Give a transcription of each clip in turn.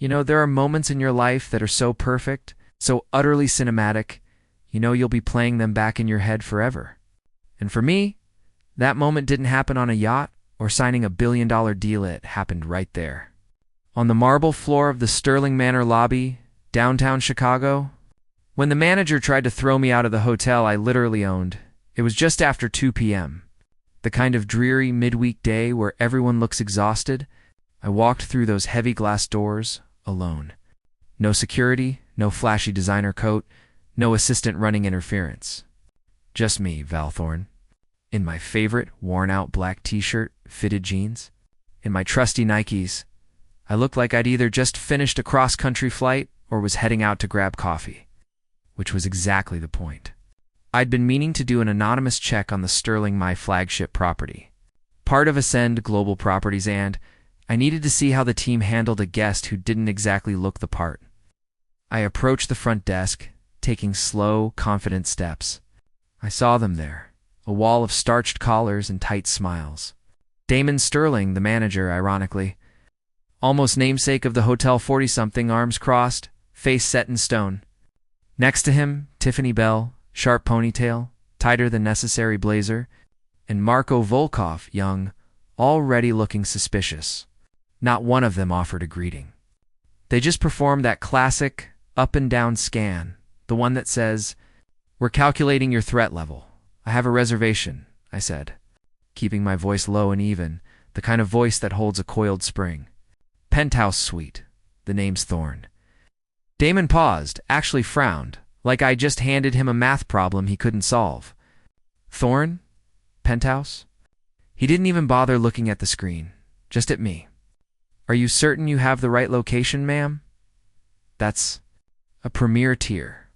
There are moments in your life that are so perfect, so utterly cinematic, you'll be playing them back in your head forever. And for me, that moment didn't happen on a yacht or signing a billion-dollar deal. It happened right there. On the marble floor of the Sterling Manor lobby, downtown Chicago. When the manager tried to throw me out of the hotel I literally owned, it was just after 2 p.m. The kind of dreary midweek day where everyone looks exhausted. I walked through those heavy glass doors, alone. No security, no flashy designer coat, no assistant running interference. Just me, Val Thorne. In my favorite worn-out black t-shirt, fitted jeans. In my trusty Nikes. I looked like I'd either just finished a cross-country flight or was heading out to grab coffee. Which was exactly the point. I'd been meaning to do an anonymous check on the Sterling, my flagship property. Part of Ascend Global Properties, and I needed to see how the team handled a guest who didn't exactly look the part. I approached the front desk, taking slow, confident steps. I saw them there, a wall of starched collars and tight smiles. Damon Sterling, the manager, ironically. Almost namesake of the Hotel 40-something, arms crossed, face set in stone. Next to him, Tiffany Bell, sharp ponytail, tighter than necessary blazer, and Marco Volkov, young, already looking suspicious. Not one of them offered a greeting. They just performed that classic up-and-down scan, the one that says, "We're calculating your threat level. I have a reservation," I said, keeping my voice low and even, the kind of voice that holds a coiled spring. "Penthouse suite." The name's Thorne. Damon paused, actually frowned, like I just handed him a math problem he couldn't solve. "Thorne? Penthouse?" He didn't even bother looking at the screen, just at me. "Are you certain you have the right location, ma'am?" "That's a premier tier."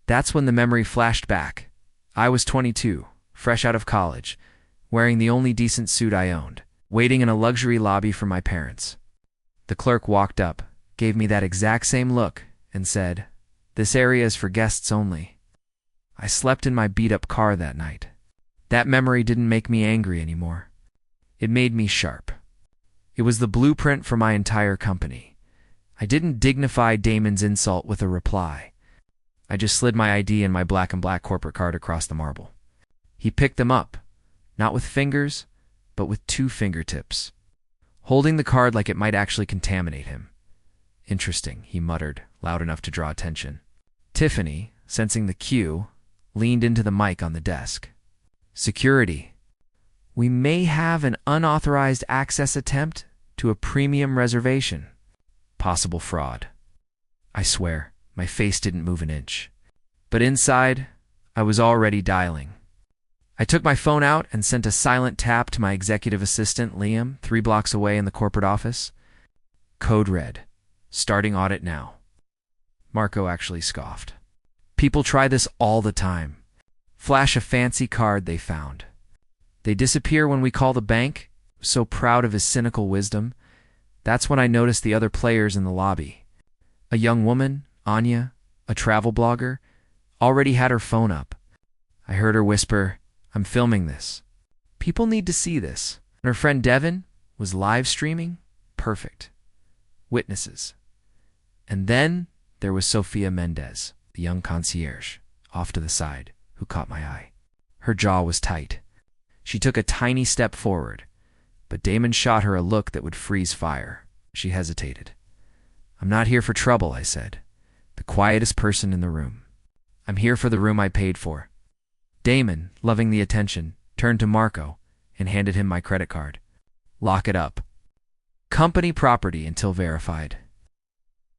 That's when the memory flashed back. I was 22, fresh out of college, wearing the only decent suit I owned, waiting in a luxury lobby for my parents. The clerk walked up, gave me that exact same look, and said, "This area is for guests only." I slept in my beat-up car that night. That memory didn't make me angry anymore. It made me sharp. It was the blueprint for my entire company. I didn't dignify Damon's insult with a reply. I just slid my ID and my black and black corporate card across the marble. He picked them up, not with fingers, but with 2 fingertips, holding the card like it might actually contaminate him. "Interesting," he muttered, loud enough to draw attention. Tiffany, sensing the cue, leaned into the mic on the desk. "Security. We may have an unauthorized access attempt to a premium reservation. Possible fraud." I swear, my face didn't move an inch. But inside, I was already dialing. I took my phone out and sent a silent tap to my executive assistant, Liam, 3 blocks away in the corporate office. Code red. Starting audit now. Marco actually scoffed. "People try this all the time. Flash a fancy card they found. They disappear when we call the bank." So proud of his cynical wisdom. That's when I noticed the other players in the lobby. A young woman, Anya, a travel blogger, already had her phone up. I heard her whisper, "I'm filming this. People need to see this." And her friend Devin was live streaming. Perfect. Witnesses. And then there was Sophia Mendez, the young concierge, off to the side, who caught my eye. Her jaw was tight. She took a tiny step forward, but Damon shot her a look that would freeze fire. She hesitated. "I'm not here for trouble," I said, the quietest person in the room. "I'm here for the room I paid for." Damon, loving the attention, turned to Marco and handed him my credit card. "Lock it up. Company property until verified."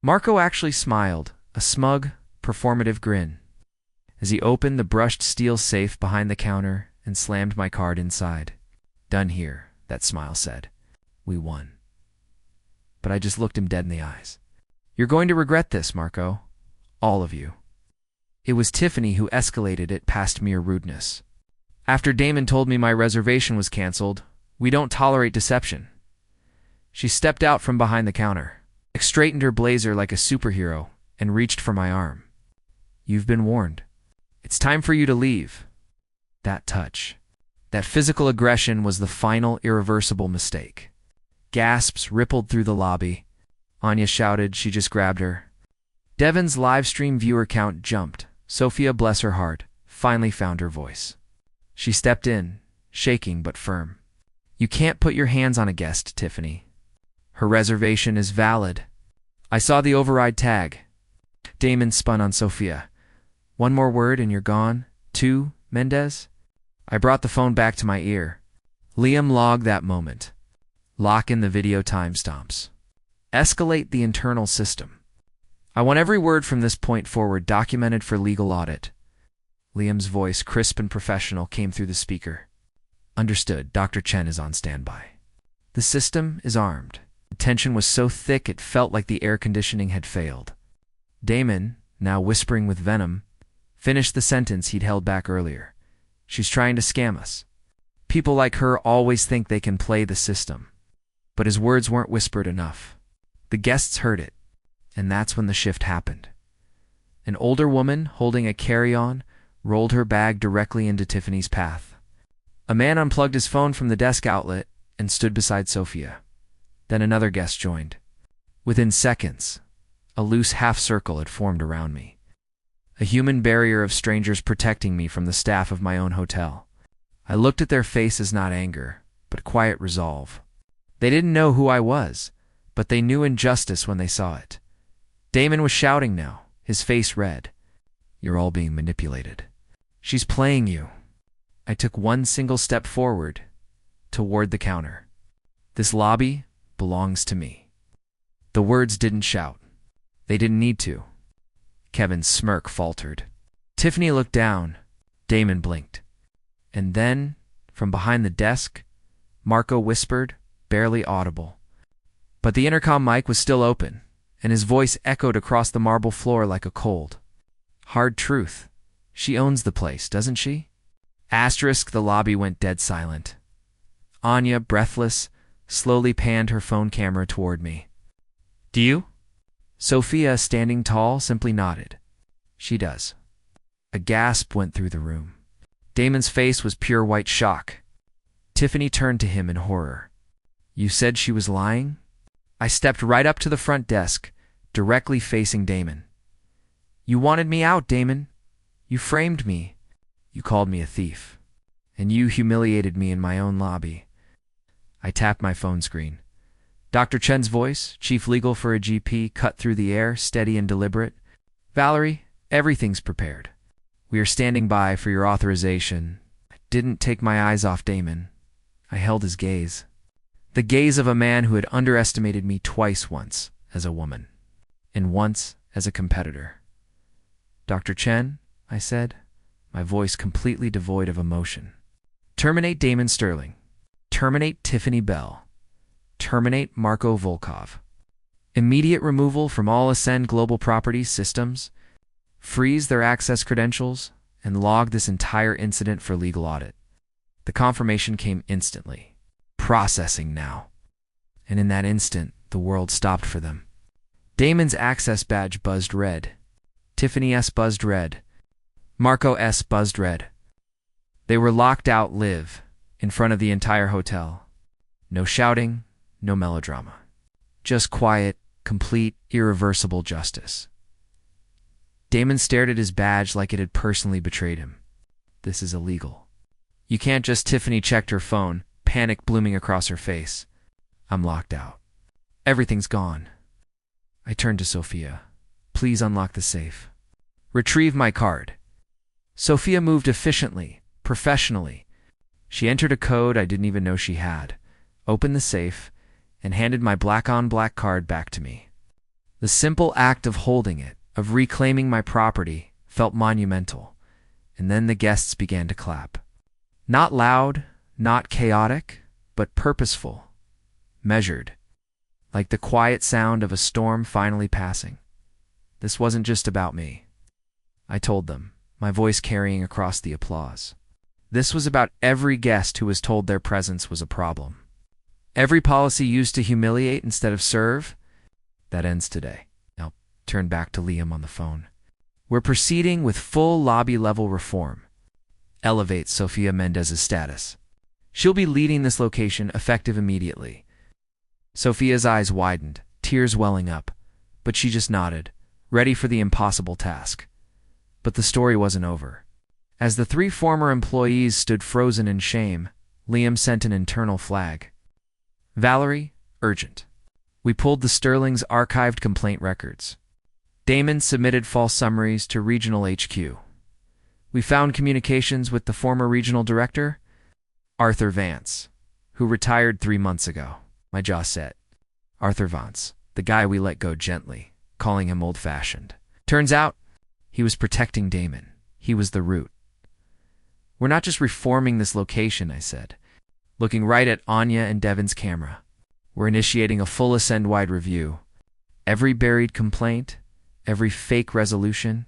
Marco actually smiled, a smug, performative grin, as he opened the brushed steel safe behind the counter and slammed my card inside. "Done here," that smile said. "We won." But I just looked him dead in the eyes. "You're going to regret this, Marco. All of you." It was Tiffany who escalated it past mere rudeness. "After Damon told me my reservation was canceled, we don't tolerate deception." She stepped out from behind the counter, straightened her blazer like a superhero, and reached for my arm. "You've been warned. It's time for you to leave." That touch, that physical aggression was the final irreversible mistake. Gasps rippled through the lobby. Anya shouted. She just grabbed her. Devon's live stream viewer count jumped. Sophia, bless her heart, finally found her voice. She stepped in, shaking but firm. You can't put your hands on a guest, Tiffany. Her reservation is valid. I saw the override tag. Damon spun on Sophia. One more word and you're gone. Two, Mendez? I brought the phone back to my ear. Liam, log that moment. Lock in the video timestamps. Escalate the internal system. I want every word from this point forward documented for legal audit. Liam's voice, crisp and professional, came through the speaker. Understood. Dr. Chen is on standby. The system is armed. The tension was so thick it felt like the air conditioning had failed. Damon, now whispering with venom, finished the sentence he'd held back earlier. She's trying to scam us. People like her always think they can play the system. But his words weren't whispered enough. The guests heard it, and that's when the shift happened. An older woman, holding a carry-on, rolled her bag directly into Tiffany's path. A man unplugged his phone from the desk outlet and stood beside Sophia. Then another guest joined. Within seconds, a loose half-circle had formed around me. A human barrier of strangers protecting me from the staff of my own hotel. I looked at their faces, not anger, but quiet resolve. They didn't know who I was, but they knew injustice when they saw it. Damon was shouting now, his face red. You're all being manipulated. She's playing you. I took one single step forward, toward the counter. This lobby belongs to me. The words didn't shout. They didn't need to. Kevin's smirk faltered. Tiffany looked down. Damon blinked. And then, from behind the desk, Marco whispered, barely audible. But the intercom mic was still open, and his voice echoed across the marble floor like a cold. Hard truth. She owns the place, doesn't she? Asterisk, the lobby went dead silent. Anya, breathless, slowly panned her phone camera toward me. Do you? Sophia, standing tall, simply nodded. She does. A gasp went through the room. Damon's face was pure white shock. Tiffany turned to him in horror. You said she was lying? I stepped right up to the front desk, directly facing Damon. You wanted me out, Damon. You framed me. You called me a thief. And you humiliated me in my own lobby. I tapped my phone screen. Dr. Chen's voice, chief legal for a GP, cut through the air, steady and deliberate. Valerie, everything's prepared. We are standing by for your authorization. I didn't take my eyes off Damon. I held his gaze. The gaze of a man who had underestimated me twice, once as a woman, and once as a competitor. Dr. Chen, I said, my voice completely devoid of emotion. Terminate Damon Sterling. Terminate Tiffany Bell. Terminate Marco Volkov. Immediate removal from all Ascend Global Properties systems. Freeze their access credentials, and log this entire incident for legal audit. The confirmation came instantly. Processing now. And in that instant, the world stopped for them. Damon's access badge buzzed red. Tiffany S. buzzed red. Marco S. buzzed red. They were locked out live, in front of the entire hotel. No shouting, no melodrama. Just quiet, complete, irreversible justice. Damon stared at his badge like it had personally betrayed him. This is illegal. You can't just. Tiffany checked her phone, panic blooming across her face. I'm locked out. Everything's gone. I turned to Sophia. Please unlock the safe. Retrieve my card. Sophia moved efficiently, professionally. She entered a code I didn't even know she had, opened the safe, and handed my black-on-black card back to me. The simple act of holding it, of reclaiming my property, felt monumental, and then the guests began to clap. Not loud, not chaotic, but purposeful, measured, like the quiet sound of a storm finally passing. This wasn't just about me. I told them, my voice carrying across the applause. This was about every guest who was told their presence was a problem. Every policy used to humiliate instead of serve, that ends today. Now, turn back to Liam on the phone. We're proceeding with full lobby-level reform. Elevate Sophia Mendez's status. She'll be leading this location effective immediately. Sophia's eyes widened. tears welling up, but she just nodded, ready for the impossible task. But the story wasn't over. As the 3 former employees stood frozen in shame, Liam sent an internal flag. Valerie, urgent. We pulled the Sterling's archived complaint records. Damon submitted false summaries to regional HQ. We found communications with the former regional director, Arthur Vance, who retired 3 months ago. My jaw set. Arthur Vance, the guy we let go gently, calling him old-fashioned. Turns out, he was protecting Damon. He was the root. We're not just reforming this location, I said, looking right at Anya and Devin's camera. We're initiating a full Ascend-wide review. Every buried complaint, every fake resolution.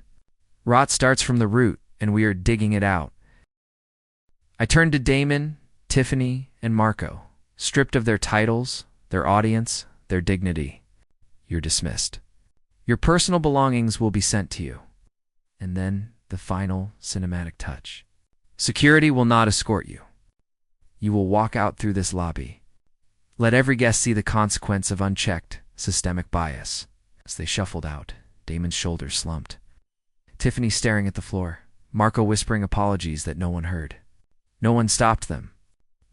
Rot starts from the root, and we are digging it out. I turned to Damon, Tiffany, and Marco, stripped of their titles, their audience, their dignity. You're dismissed. Your personal belongings will be sent to you. And then the final cinematic touch. Security will not escort you. You will walk out through this lobby. Let every guest see the consequence of unchecked, systemic bias. As they shuffled out, Damon's shoulders slumped. Tiffany staring at the floor, Marco whispering apologies that no one heard. No one stopped them.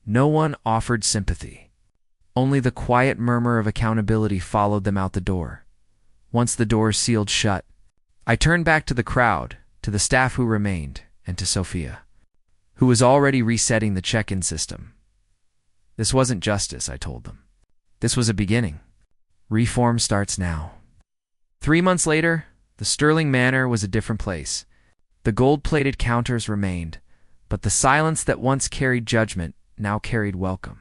No one offered sympathy. Only the quiet murmur of accountability followed them out the door. Once the doors sealed shut, I turned back to the crowd, to the staff who remained, and to Sophia, who was already resetting the check-in system. This wasn't justice, I told them. This was a beginning. Reform starts now. 3 months later, the Sterling Manor was a different place. The gold-plated counters remained, but the silence that once carried judgment now carried welcome.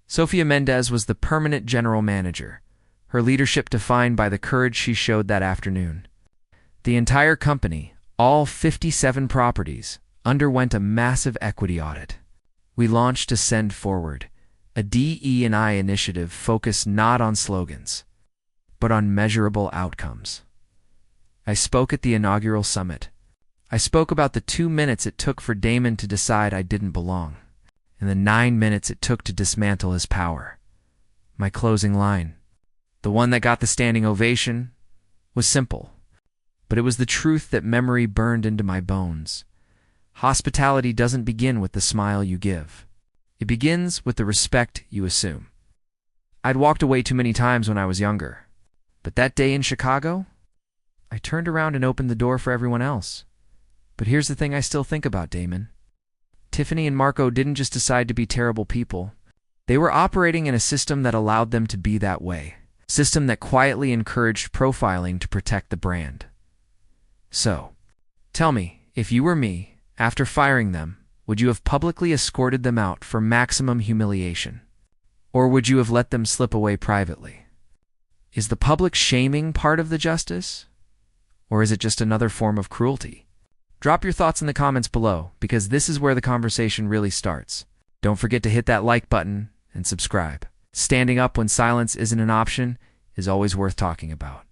Sofia Mendez was the permanent general manager, her leadership defined by the courage she showed that afternoon. The entire company, all 57 properties, underwent a massive equity audit. We launched Ascend Forward, a DE&I initiative focused not on slogans, but on measurable outcomes. I spoke at the inaugural summit. I spoke about the 2 minutes it took for Damon to decide I didn't belong, and the 9 minutes it took to dismantle his power. My closing line, the one that got the standing ovation, was simple, but it was the truth that memory burned into my bones. Hospitality doesn't begin with the smile you give. It begins with the respect you assume. I'd walked away too many times when I was younger, but that day in Chicago, I turned around and opened the door for everyone else. But here's the thing I still think about, Damon. Tiffany and Marco didn't just decide to be terrible people. They were operating in a system that allowed them to be that way. A system that quietly encouraged profiling to protect the brand. So, tell me, if you were me, after firing them, would you have publicly escorted them out for maximum humiliation? Or would you have let them slip away privately? Is the public shaming part of the justice? Or is it just another form of cruelty? Drop your thoughts in the comments below, because this is where the conversation really starts. Don't forget to hit that like button and subscribe. Standing up when silence isn't an option is always worth talking about.